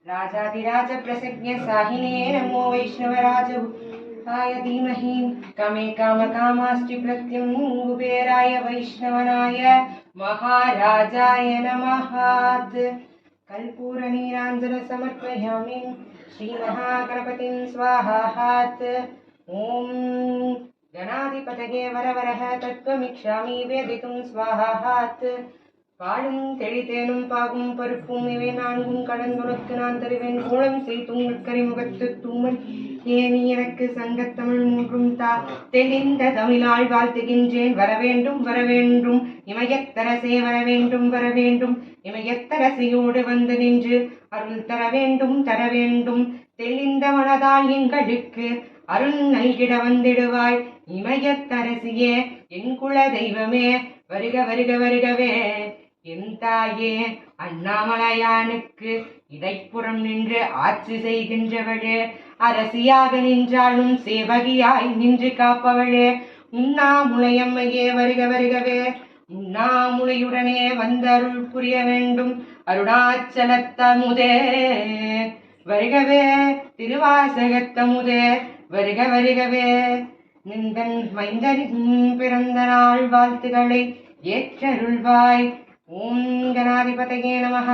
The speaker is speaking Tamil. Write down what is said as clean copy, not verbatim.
राजाधिराज प्रसज्ञ साहिने नमो वैष्णवराजाय धीमहि कामे कामकामास्ति प्रत्यं कुबेराय वैष्णवनाय महाराजाय नमः। कर्पूरनीराञ्जन समर्पयामि श्रीमहागणपतिं स्वाहात्। ॐ गणाधिपतये वरवरः तत्त्वमिच्छामि वेदितुं स्वाहात्। பாலும் தெளித்தேனும் பாகும் பருப்பும் இவை நான்கும் கடந்துனக்கு நான் தருவேன் கோலம் செய்தும் கரிமுகத்து தூமல் ஏனி எனக்கு சங்கத்தமிழ் மூன்றும் தா தெளிந்த தமிழால் வாழ்த்துகின்றேன். வரவேண்டும் வரவேண்டும் இமயத்தரசே வரவேண்டும் வரவேண்டும் இமயத்தரசையோடு வந்து நின்று அருள் தர வேண்டும் தர வேண்டும். தெளிந்த மனதால் எங்களுக்கு அருள் நல்கிட வந்திடுவாய் இமயத்தரசியே என் குல தெய்வமே வருக வருக வருகவே. என் தாயே அண்ணாமலையானுக்கு இடைப்புறம் நின்று ஆட்சி செய்கின்றவளே, அரசியாக நின்றாலும் சேவகியாய் நின்று காப்பவளே, உண்ணாமுலையம்மையே வருக வருகவே. உண்ணாமுலையுடனே வந்த அருள் புரிய வேண்டும் அருணாச்சலத்தமுதே வருகவே. திருவாசகத்தமுதே வருக வருகவே. நிந்தன் மைந்தரின் பிறந்த நாள் வாழ்த்துக்களை ஏற்றருள்வாய். ஓம் கணாதிபதயே நமஹ.